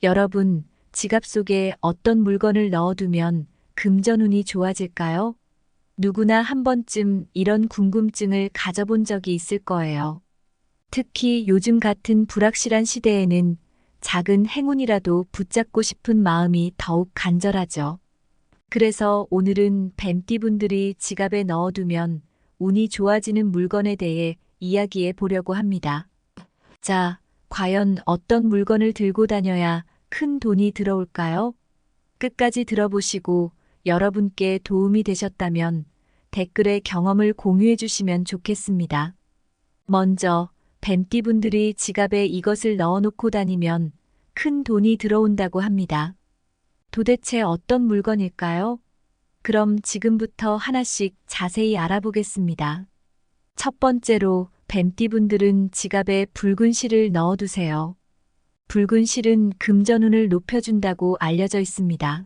여러분, 지갑 속에 어떤 물건을 넣어두면 금전운이 좋아질까요? 누구나 한 번쯤 이런 궁금증을 가져본 적이 있을 거예요. 특히 요즘 같은 불확실한 시대에는 작은 행운이라도 붙잡고 싶은 마음이 더욱 간절하죠. 그래서 오늘은 뱀띠분들이 지갑에 넣어두면 운이 좋아지는 물건에 대해 이야기해 보려고 합니다. 자, 과연 어떤 물건을 들고 다녀야 큰 돈이 들어올까요? 끝까지 들어보시고 여러분께 도움이 되셨다면 댓글에 경험을 공유해 주시면 좋겠습니다. 먼저, 뱀띠분들이 지갑에 이것을 넣어놓고 다니면 큰 돈이 들어온다고 합니다. 도대체 어떤 물건일까요? 그럼 지금부터 하나씩 자세히 알아보겠습니다. 첫 번째로 뱀띠분들은 지갑에 붉은 실을 넣어두세요. 붉은 실은 금전운을 높여준다고 알려져 있습니다.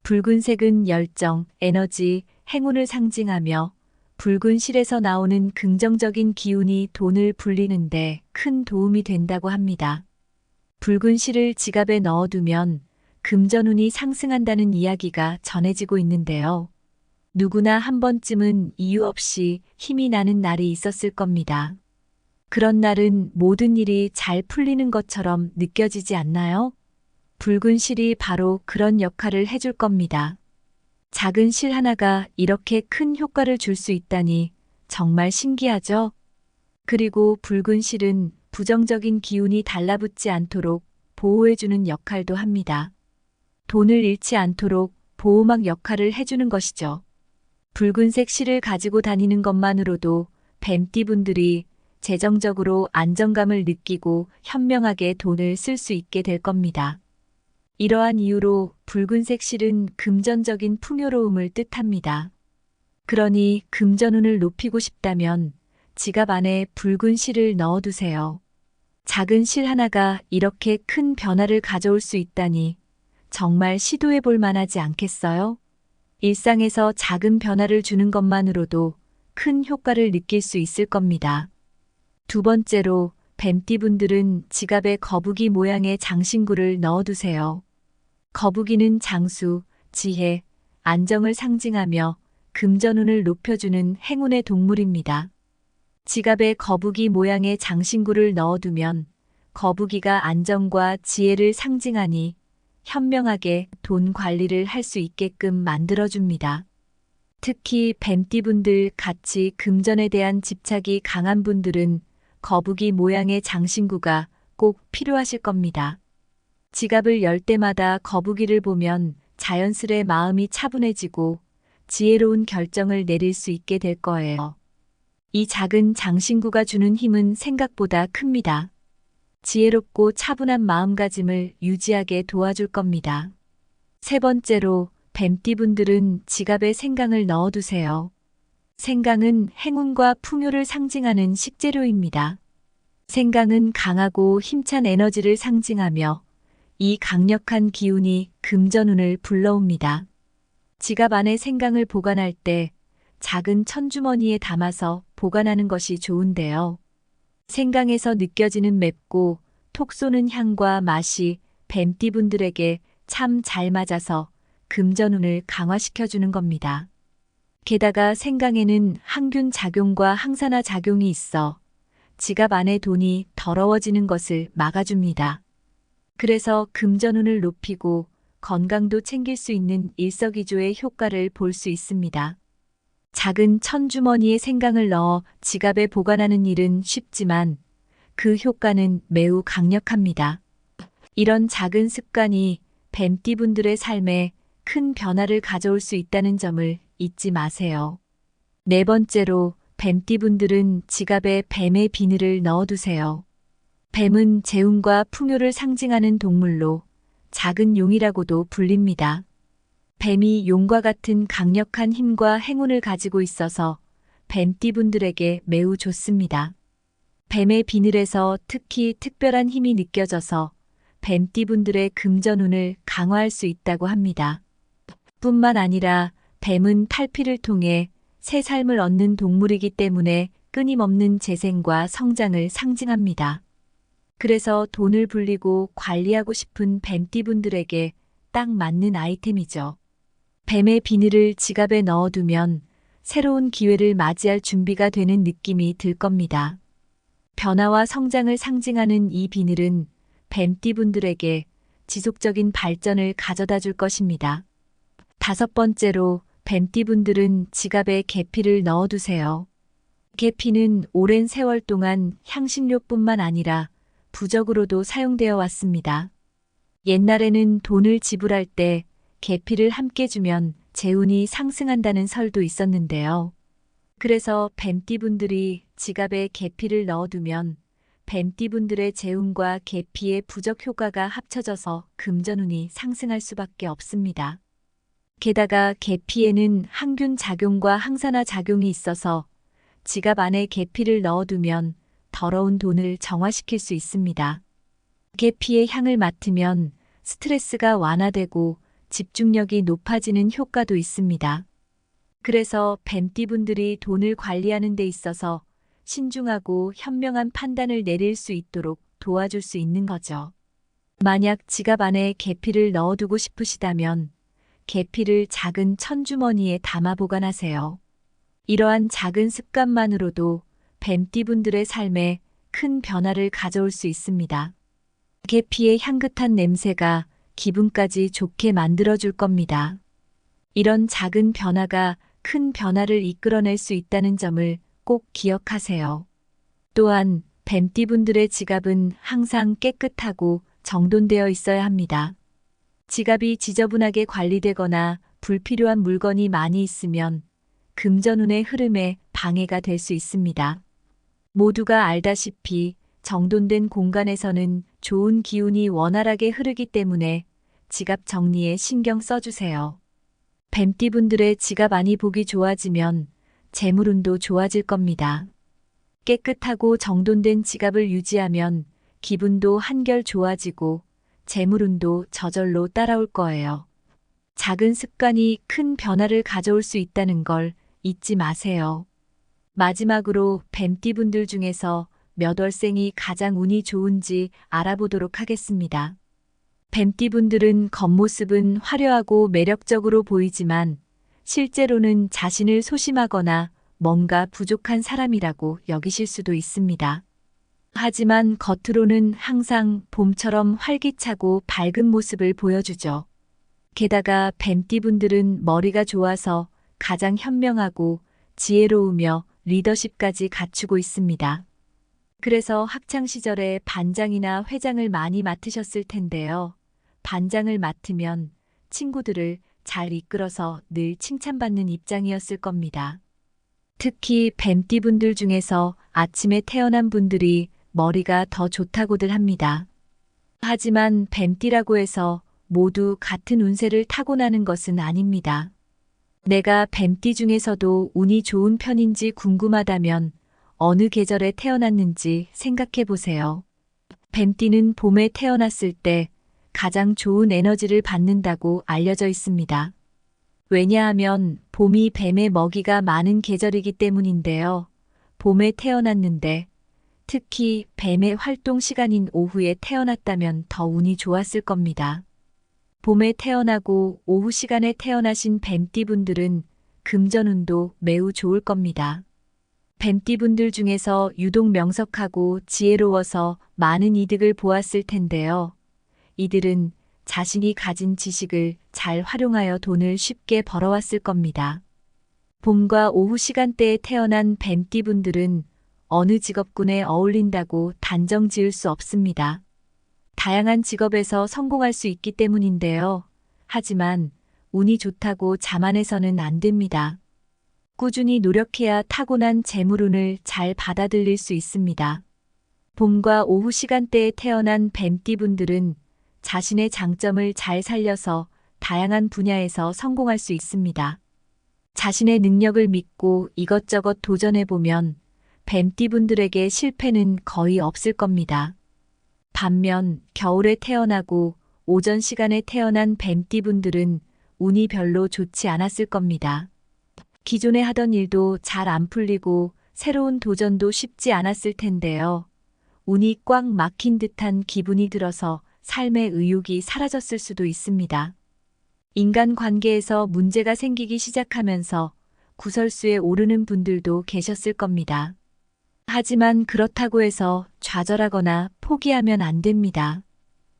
붉은색은 열정, 에너지, 행운을 상징하며 붉은 실에서 나오는 긍정적인 기운이 돈을 불리는데 큰 도움이 된다고 합니다. 붉은 실을 지갑에 넣어두면 금전운이 상승한다는 이야기가 전해지고 있는데요. 누구나 한 번쯤은 이유 없이 힘이 나는 날이 있었을 겁니다. 그런 날은 모든 일이 잘 풀리는 것처럼 느껴지지 않나요? 붉은 실이 바로 그런 역할을 해줄 겁니다. 작은 실 하나가 이렇게 큰 효과를 줄 수 있다니 정말 신기하죠? 그리고 붉은 실은 부정적인 기운이 달라붙지 않도록 보호해주는 역할도 합니다. 돈을 잃지 않도록 보호막 역할을 해주는 것이죠. 붉은색 실을 가지고 다니는 것만으로도 뱀띠분들이 재정적으로 안정감을 느끼고 현명하게 돈을 쓸 수 있게 될 겁니다. 이러한 이유로 붉은색 실은 금전적인 풍요로움을 뜻합니다. 그러니 금전운을 높이고 싶다면 지갑 안에 붉은 실을 넣어두세요. 작은 실 하나가 이렇게 큰 변화를 가져올 수 있다니 정말 시도해 볼 만하지 않겠어요? 일상에서 작은 변화를 주는 것만으로도 큰 효과를 느낄 수 있을 겁니다. 두 번째로 뱀띠분들은 지갑에 거북이 모양의 장신구를 넣어두세요. 거북이는 장수, 지혜, 안정을 상징하며 금전운을 높여주는 행운의 동물입니다. 지갑에 거북이 모양의 장신구를 넣어두면 거북이가 안정과 지혜를 상징하니 현명하게 돈 관리를 할 수 있게끔 만들어줍니다. 특히 뱀띠분들 같이 금전에 대한 집착이 강한 분들은 거북이 모양의 장신구가 꼭 필요하실 겁니다. 지갑을 열 때마다 거북이를 보면 자연스레 마음이 차분해지고 지혜로운 결정을 내릴 수 있게 될 거예요. 이 작은 장신구가 주는 힘은 생각보다 큽니다. 지혜롭고 차분한 마음가짐을 유지하게 도와줄 겁니다. 세 번째로 뱀띠분들은 지갑에 생강을 넣어두세요. 생강은 행운과 풍요를 상징하는 식재료입니다. 생강은 강하고 힘찬 에너지를 상징하며 이 강력한 기운이 금전운을 불러옵니다. 지갑 안에 생강을 보관할 때 작은 천주머니에 담아서 보관하는 것이 좋은데요. 생강에서 느껴지는 맵고 톡 쏘는 향과 맛이 뱀띠분들에게 참 잘 맞아서 금전운을 강화시켜주는 겁니다. 게다가 생강에는 항균 작용과 항산화 작용이 있어 지갑 안에 돈이 더러워지는 것을 막아줍니다. 그래서 금전운을 높이고 건강도 챙길 수 있는 일석이조의 효과를 볼 수 있습니다. 작은 천주머니에 생강을 넣어 지갑에 보관하는 일은 쉽지만 그 효과는 매우 강력합니다. 이런 작은 습관이 뱀띠분들의 삶에 큰 변화를 가져올 수 있다는 점을 잊지 마세요. 네 번째로 뱀띠분들은 지갑에 뱀의 비늘을 넣어두세요. 뱀은 재운과 풍요를 상징하는 동물로 작은 용이라고도 불립니다. 뱀이 용과 같은 강력한 힘과 행운을 가지고 있어서 뱀띠분들에게 매우 좋습니다. 뱀의 비늘에서 특히 특별한 힘이 느껴져서 뱀띠분들의 금전운을 강화할 수 있다고 합니다. 뿐만 아니라 뱀은 탈피를 통해 새 삶을 얻는 동물이기 때문에 끊임없는 재생과 성장을 상징합니다. 그래서 돈을 불리고 관리하고 싶은 뱀띠분들에게 딱 맞는 아이템이죠. 뱀의 비늘을 지갑에 넣어두면 새로운 기회를 맞이할 준비가 되는 느낌이 들 겁니다. 변화와 성장을 상징하는 이 비늘은 뱀띠분들에게 지속적인 발전을 가져다 줄 것입니다. 다섯 번째로 뱀띠분들은 지갑에 계피를 넣어두세요. 계피는 오랜 세월 동안 향신료뿐만 아니라 부적으로도 사용되어 왔습니다. 옛날에는 돈을 지불할 때 계피를 함께 주면 재운이 상승한다는 설도 있었는데요. 그래서 뱀띠분들이 지갑에 계피를 넣어두면 뱀띠분들의 재운과 계피의 부적 효과가 합쳐져서 금전운이 상승할 수밖에 없습니다. 게다가 계피에는 항균 작용과 항산화 작용이 있어서 지갑 안에 계피를 넣어두면 더러운 돈을 정화시킬 수 있습니다. 계피의 향을 맡으면 스트레스가 완화되고 집중력이 높아지는 효과도 있습니다. 그래서 뱀띠분들이 돈을 관리하는 데 있어서 신중하고 현명한 판단을 내릴 수 있도록 도와줄 수 있는 거죠. 만약 지갑 안에 계피를 넣어두고 싶으시다면 계피를 작은 천주머니에 담아 보관하세요. 이러한 작은 습관만으로도 뱀띠분들의 삶에 큰 변화를 가져올 수 있습니다. 계피의 향긋한 냄새가 기분까지 좋게 만들어줄 겁니다. 이런 작은 변화가 큰 변화를 이끌어낼 수 있다는 점을 꼭 기억하세요. 또한 뱀띠분들의 지갑은 항상 깨끗하고 정돈되어 있어야 합니다. 지갑이 지저분하게 관리되거나 불필요한 물건이 많이 있으면 금전운의 흐름에 방해가 될 수 있습니다. 모두가 알다시피 정돈된 공간에서는 좋은 기운이 원활하게 흐르기 때문에 지갑 정리에 신경 써주세요. 뱀띠분들의 지갑 안이 보기 좋아지면 재물운도 좋아질 겁니다. 깨끗하고 정돈된 지갑을 유지하면 기분도 한결 좋아지고 재물운도 저절로 따라올 거예요. 작은 습관이 큰 변화를 가져올 수 있다는 걸 잊지 마세요. 마지막으로 뱀띠분들 중에서 몇 월생이 가장 운이 좋은지 알아보도록 하겠습니다. 뱀띠분들은 겉모습은 화려하고 매력적으로 보이지만 실제로는 자신을 소심하거나 뭔가 부족한 사람이라고 여기실 수도 있습니다. 하지만 겉으로는 항상 봄처럼 활기차고 밝은 모습을 보여주죠. 게다가 뱀띠분들은 머리가 좋아서 가장 현명하고 지혜로우며 리더십까지 갖추고 있습니다. 그래서 학창시절에 반장이나 회장을 많이 맡으셨을 텐데요. 반장을 맡으면 친구들을 잘 이끌어서 늘 칭찬받는 입장이었을 겁니다. 특히 뱀띠분들 중에서 아침에 태어난 분들이 머리가 더 좋다고들 합니다. 하지만 뱀띠라고 해서 모두 같은 운세를 타고나는 것은 아닙니다. 내가 뱀띠 중에서도 운이 좋은 편인지 궁금하다면 어느 계절에 태어났는지 생각해 보세요. 뱀띠는 봄에 태어났을 때 가장 좋은 에너지를 받는다고 알려져 있습니다. 왜냐하면 봄이 뱀의 먹이가 많은 계절이기 때문인데요. 봄에 태어났는데 특히 뱀의 활동 시간인 오후에 태어났다면 더 운이 좋았을 겁니다. 봄에 태어나고 오후 시간에 태어나신 뱀띠분들은 금전운도 매우 좋을 겁니다. 뱀띠분들 중에서 유독 명석하고 지혜로워서 많은 이득을 보았을 텐데요. 이들은 자신이 가진 지식을 잘 활용하여 돈을 쉽게 벌어왔을 겁니다. 봄과 오후 시간대에 태어난 뱀띠분들은 어느 직업군에 어울린다고 단정 지을 수 없습니다. 다양한 직업에서 성공할 수 있기 때문인데요. 하지만 운이 좋다고 자만해서는 안 됩니다. 꾸준히 노력해야 타고난 재물운을 잘 받아들일 수 있습니다. 봄과 오후 시간대에 태어난 뱀띠분들은 자신의 장점을 잘 살려서 다양한 분야에서 성공할 수 있습니다. 자신의 능력을 믿고 이것저것 도전해보면 뱀띠분들에게 실패는 거의 없을 겁니다. 반면 겨울에 태어나고 오전 시간에 태어난 뱀띠분들은 운이 별로 좋지 않았을 겁니다. 기존에 하던 일도 잘 안 풀리고 새로운 도전도 쉽지 않았을 텐데요. 운이 꽉 막힌 듯한 기분이 들어서 삶의 의욕이 사라졌을 수도 있습니다. 인간 관계에서 문제가 생기기 시작하면서 구설수에 오르는 분들도 계셨을 겁니다. 하지만 그렇다고 해서 좌절하거나 포기하면 안 됩니다.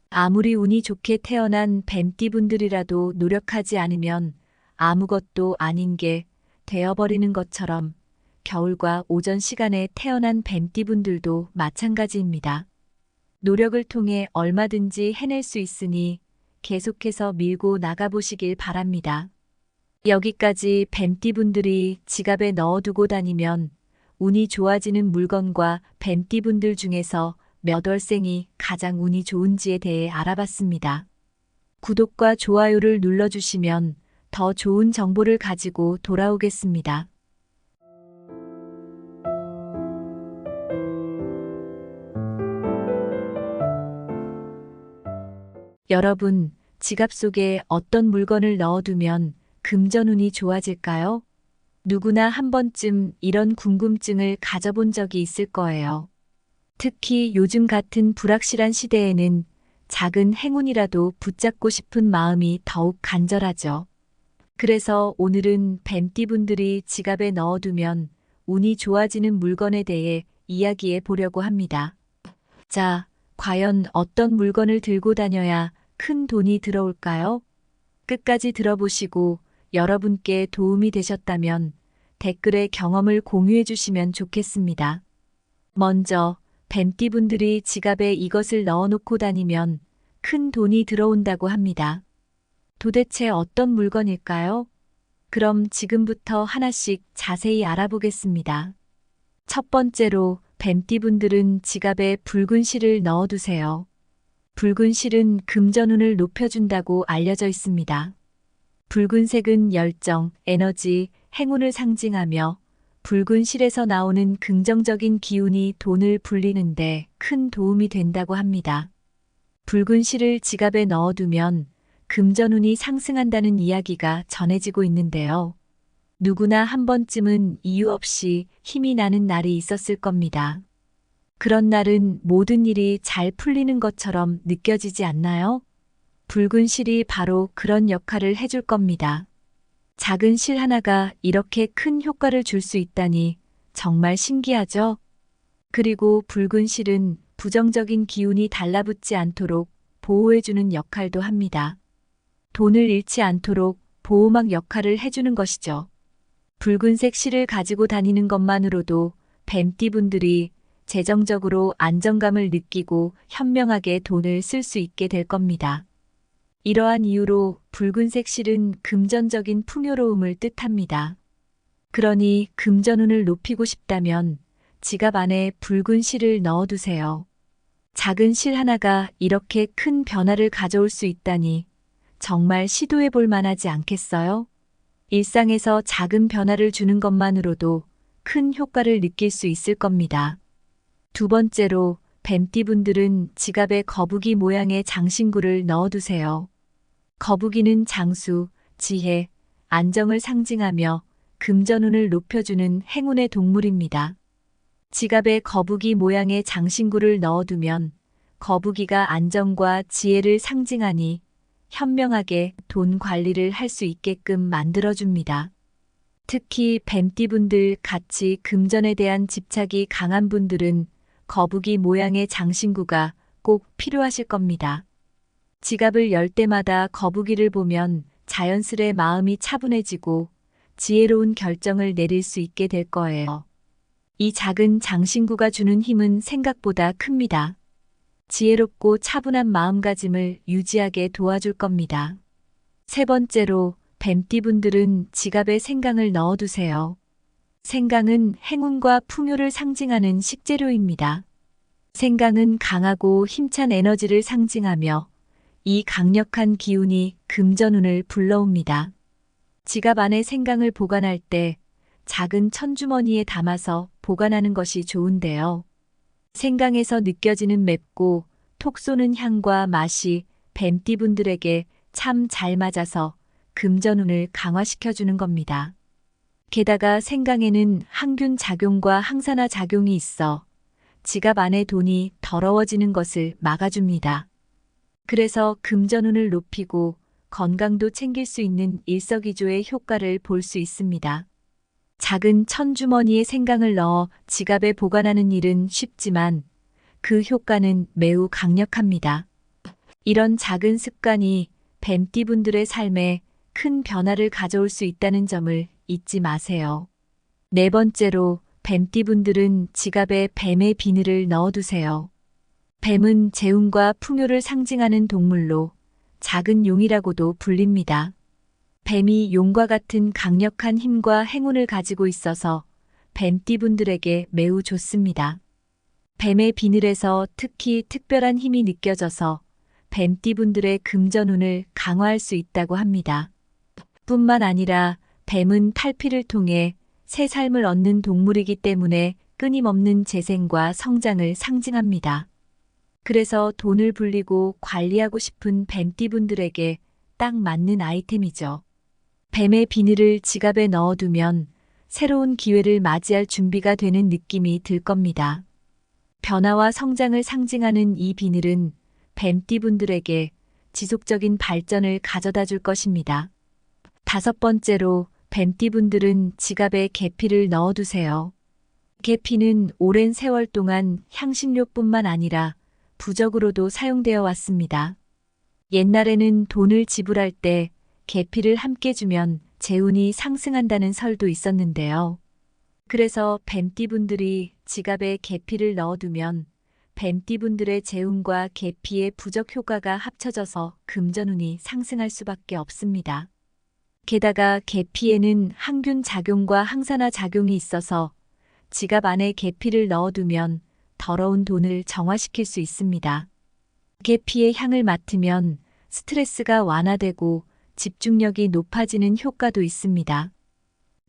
아무리 운이 좋게 태어난 뱀띠분들이라도 노력하지 않으면 아무것도 아닌 게 되어버리는 것처럼 겨울과 오전 시간에 태어난 뱀띠분들도 마찬가지입니다. 노력을 통해 얼마든지 해낼 수 있으니 계속해서 밀고 나가보시길 바랍니다. 여기까지 뱀띠분들이 지갑에 넣어두고 다니면 운이 좋아지는 물건과 뱀띠분들 중에서 몇 월생이 가장 운이 좋은지에 대해 알아봤습니다. 구독과 좋아요를 눌러주시면 더 좋은 정보를 가지고 돌아오겠습니다. 여러분, 지갑 속에 어떤 물건을 넣어두면 금전운이 좋아질까요? 누구나 한 번쯤 이런 궁금증을 가져본 적이 있을 거예요. 특히 요즘 같은 불확실한 시대에는 작은 행운이라도 붙잡고 싶은 마음이 더욱 간절하죠. 그래서 오늘은 뱀띠분들이 지갑에 넣어두면 운이 좋아지는 물건에 대해 이야기해 보려고 합니다. 자, 과연 어떤 물건을 들고 다녀야 큰 돈이 들어올까요? 끝까지 들어보시고 여러분께 도움이 되셨다면 댓글에 경험을 공유해 주시면 좋겠습니다. 먼저 뱀띠분들이 지갑에 이것을 넣어놓고 다니면 큰 돈이 들어온다고 합니다. 도대체 어떤 물건일까요? 그럼 지금부터 하나씩 자세히 알아보겠습니다. 첫 번째로 뱀띠분들은 지갑에 붉은 실을 넣어두세요. 붉은 실은 금전운을 높여준다고 알려져 있습니다. 붉은색은 열정, 에너지, 행운을 상징하며 붉은 실에서 나오는 긍정적인 기운이 돈을 불리는데 큰 도움이 된다고 합니다. 붉은 실을 지갑에 넣어두면 금전운이 상승한다는 이야기가 전해지고 있는데요. 누구나 한 번쯤은 이유 없이 힘이 나는 날이 있었을 겁니다. 그런 날은 모든 일이 잘 풀리는 것처럼 느껴지지 않나요? 붉은 실이 바로 그런 역할을 해줄 겁니다. 작은 실 하나가 이렇게 큰 효과를 줄 수 있다니 정말 신기하죠? 그리고 붉은 실은 부정적인 기운이 달라붙지 않도록 보호해주는 역할도 합니다. 돈을 잃지 않도록 보호막 역할을 해주는 것이죠. 붉은색 실을 가지고 다니는 것만으로도 뱀띠분들이 재정적으로 안정감을 느끼고 현명하게 돈을 쓸 수 있게 될 겁니다. 이러한 이유로 붉은색 실은 금전적인 풍요로움을 뜻합니다. 그러니 금전운을 높이고 싶다면 지갑 안에 붉은 실을 넣어두세요. 작은 실 하나가 이렇게 큰 변화를 가져올 수 있다니 정말 시도해 볼 만하지 않겠어요? 일상에서 작은 변화를 주는 것만으로도 큰 효과를 느낄 수 있을 겁니다. 두 번째로 뱀띠분들은 지갑에 거북이 모양의 장신구를 넣어두세요. 거북이는 장수, 지혜, 안정을 상징하며 금전운을 높여주는 행운의 동물입니다. 지갑에 거북이 모양의 장신구를 넣어두면 거북이가 안정과 지혜를 상징하니 현명하게 돈 관리를 할 수 있게끔 만들어줍니다. 특히 뱀띠분들 같이 금전에 대한 집착이 강한 분들은 거북이 모양의 장신구가 꼭 필요하실 겁니다. 지갑을 열 때마다 거북이를 보면 자연스레 마음이 차분해지고 지혜로운 결정을 내릴 수 있게 될 거예요. 이 작은 장신구가 주는 힘은 생각보다 큽니다. 지혜롭고 차분한 마음가짐을 유지하게 도와줄 겁니다. 세 번째로 뱀띠분들은 지갑에 생강을 넣어두세요. 생강은 행운과 풍요를 상징하는 식재료입니다. 생강은 강하고 힘찬 에너지를 상징하며 이 강력한 기운이 금전운을 불러옵니다. 지갑 안에 생강을 보관할 때 작은 천주머니에 담아서 보관하는 것이 좋은데요. 생강에서 느껴지는 맵고 톡 쏘는 향과 맛이 뱀띠분들에게 참 잘 맞아서 금전운을 강화시켜주는 겁니다. 게다가 생강에는 항균 작용과 항산화 작용이 있어 지갑 안에 돈이 더러워지는 것을 막아줍니다. 그래서 금전운을 높이고 건강도 챙길 수 있는 일석이조의 효과를 볼 수 있습니다. 작은 천주머니에 생강을 넣어 지갑에 보관하는 일은 쉽지만 그 효과는 매우 강력합니다. 이런 작은 습관이 뱀띠분들의 삶에 큰 변화를 가져올 수 있다는 점을 잊지 마세요. 네 번째로 뱀띠분들은 지갑에 뱀의 비늘을 넣어두세요. 뱀은 재운과 풍요를 상징하는 동물로 작은 용이라고도 불립니다. 뱀이 용과 같은 강력한 힘과 행운을 가지고 있어서 뱀띠분들에게 매우 좋습니다. 뱀의 비늘에서 특히 특별한 힘이 느껴져서 뱀띠분들의 금전운을 강화할 수 있다고 합니다. 뿐만 아니라 뱀은 탈피를 통해 새 삶을 얻는 동물이기 때문에 끊임없는 재생과 성장을 상징합니다. 그래서 돈을 불리고 관리하고 싶은 뱀띠분들에게 딱 맞는 아이템이죠. 뱀의 비늘을 지갑에 넣어두면 새로운 기회를 맞이할 준비가 되는 느낌이 들 겁니다. 변화와 성장을 상징하는 이 비늘은 뱀띠분들에게 지속적인 발전을 가져다 줄 것입니다. 다섯 번째로 뱀띠분들은 지갑에 계피를 넣어두세요. 계피는 오랜 세월 동안 향신료뿐만 아니라 부적으로도 사용되어 왔습니다. 옛날에는 돈을 지불할 때 계피를 함께 주면 재운이 상승한다는 설도 있었는데요. 그래서 뱀띠분들이 지갑에 계피를 넣어두면 뱀띠분들의 재운과 계피의 부적 효과가 합쳐져서 금전운이 상승할 수밖에 없습니다. 게다가 계피에는 항균 작용과 항산화 작용이 있어서 지갑 안에 계피를 넣어두면 더러운 돈을 정화시킬 수 있습니다. 계피의 향을 맡으면 스트레스가 완화되고 집중력이 높아지는 효과도 있습니다.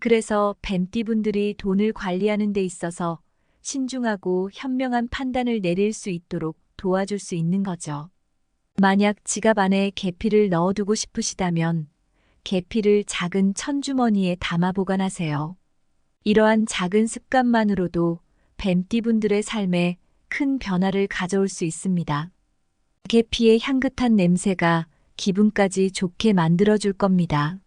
그래서 뱀띠분들이 돈을 관리하는 데 있어서 신중하고 현명한 판단을 내릴 수 있도록 도와줄 수 있는 거죠. 만약 지갑 안에 계피를 넣어두고 싶으시다면 계피를 작은 천주머니에 담아 보관하세요. 이러한 작은 습관만으로도 뱀띠분들의 삶에 큰 변화를 가져올 수 있습니다. 계피의 향긋한 냄새가 기분까지 좋게 만들어줄 겁니다.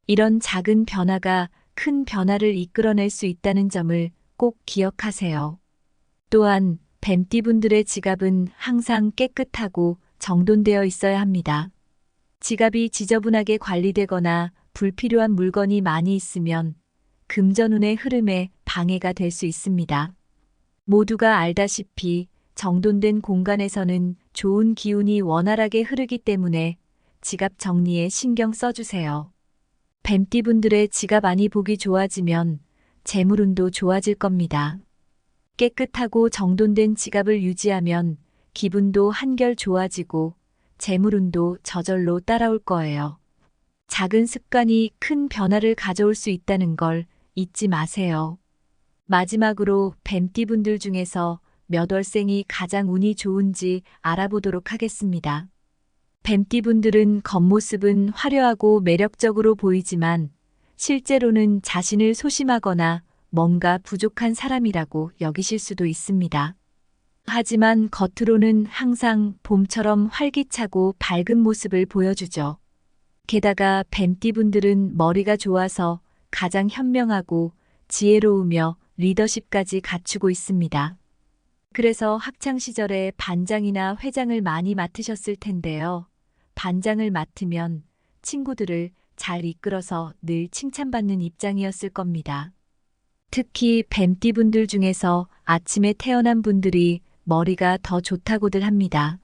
이런 작은 변화가 큰 변화를 이끌어낼 수 있다는 점을 꼭 기억하세요. 또한 뱀띠분들의 지갑은 항상 깨끗하고 정돈되어 있어야 합니다. 지갑이 지저분하게 관리되거나 불필요한 물건이 많이 있으면 금전운의 흐름에 방해가 될 수 있습니다. 모두가 알다시피 정돈된 공간에서는 좋은 기운이 원활하게 흐르기 때문에 지갑 정리에 신경 써주세요. 뱀띠분들의 지갑 안이 보기 좋아지면 재물운도 좋아질 겁니다. 깨끗하고 정돈된 지갑을 유지하면 기분도 한결 좋아지고 재물운도 저절로 따라올 거예요. 작은 습관이 큰 변화를 가져올 수 있다는 걸 잊지 마세요. 마지막으로 뱀띠분들 중에서 몇 월생이 가장 운이 좋은지 알아보도록 하겠습니다. 뱀띠분들은 겉모습은 화려하고 매력적으로 보이지만 실제로는 자신을 소심하거나 뭔가 부족한 사람이라고 여기실 수도 있습니다. 하지만 겉으로는 항상 봄처럼 활기차고 밝은 모습을 보여주죠. 게다가 뱀띠분들은 머리가 좋아서 가장 현명하고 지혜로우며 리더십까지 갖추고 있습니다. 그래서 학창시절에 반장이나 회장을 많이 맡으셨을 텐데요. 반장을 맡으면 친구들을 잘 이끌어서 늘 칭찬받는 입장이었을 겁니다. 특히 뱀띠분들 중에서 아침에 태어난 분들이 머리가 더 좋다고들 합니다.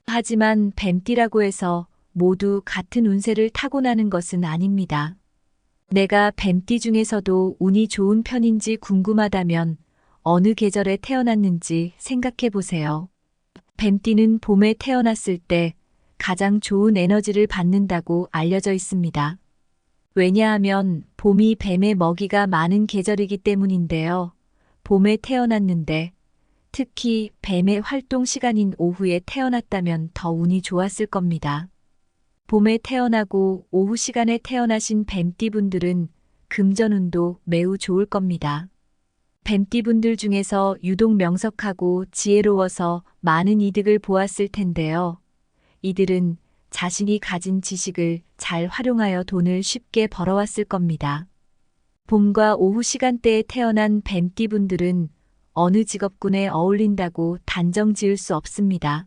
하지만 뱀띠라고 해서 모두 같은 운세를 타고나는 것은 아닙니다. 내가 뱀띠 중에서도 운이 좋은 편인지 궁금하다면 어느 계절에 태어났는지 생각해 보세요. 뱀띠는 봄에 태어났을 때 가장 좋은 에너지를 받는다고 알려져 있습니다. 왜냐하면 봄이 뱀의 먹이가 많은 계절이기 때문인데요. 봄에 태어났는데 특히 뱀의 활동 시간인 오후에 태어났다면 더 운이 좋았을 겁니다. 봄에 태어나고 오후 시간에 태어나신 뱀띠분들은 금전운도 매우 좋을 겁니다. 뱀띠분들 중에서 유독 명석하고 지혜로워서 많은 이득을 보았을 텐데요. 이들은 자신이 가진 지식을 잘 활용하여 돈을 쉽게 벌어왔을 겁니다. 봄과 오후 시간대에 태어난 뱀띠분들은 어느 직업군에 어울린다고 단정 지을 수 없습니다.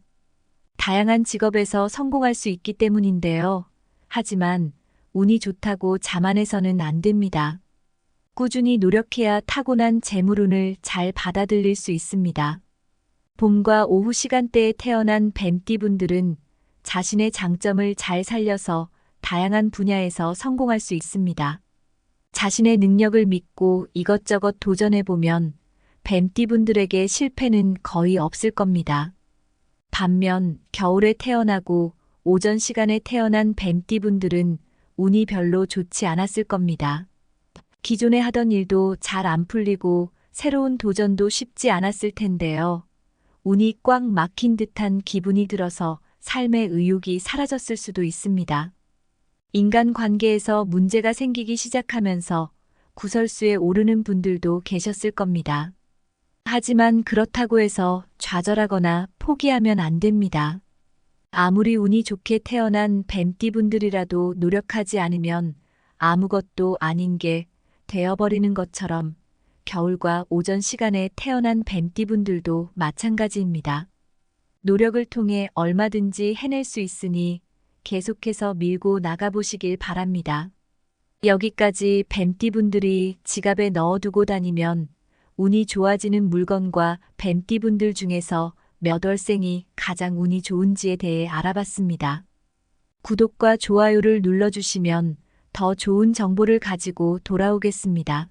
다양한 직업에서 성공할 수 있기 때문인데요. 하지만 운이 좋다고 자만해서는 안 됩니다. 꾸준히 노력해야 타고난 재물운을 잘 받아들일 수 있습니다. 봄과 오후 시간대에 태어난 뱀띠분들은 자신의 장점을 잘 살려서 다양한 분야에서 성공할 수 있습니다. 자신의 능력을 믿고 이것저것 도전해보면 뱀띠분들에게 실패는 거의 없을 겁니다. 반면 겨울에 태어나고 오전 시간에 태어난 뱀띠분들은 운이 별로 좋지 않았을 겁니다. 기존에 하던 일도 잘 안 풀리고 새로운 도전도 쉽지 않았을 텐데요. 운이 꽉 막힌 듯한 기분이 들어서 삶의 의욕이 사라졌을 수도 있습니다. 인간관계에서 문제가 생기기 시작하면서 구설수에 오르는 분들도 계셨을 겁니다. 하지만 그렇다고 해서 좌절하거나 포기하면 안 됩니다. 아무리 운이 좋게 태어난 뱀띠분들이라도 노력하지 않으면 아무것도 아닌 게 되어버리는 것처럼 겨울과 오전 시간에 태어난 뱀띠분들도 마찬가지입니다. 노력을 통해 얼마든지 해낼 수 있으니 계속해서 밀고 나가보시길 바랍니다. 여기까지 뱀띠분들이 지갑에 넣어두고 다니면 운이 좋아지는 물건과 뱀띠분들 중에서 몇 월생이 가장 운이 좋은지에 대해 알아봤습니다. 구독과 좋아요를 눌러주시면 더 좋은 정보를 가지고 돌아오겠습니다.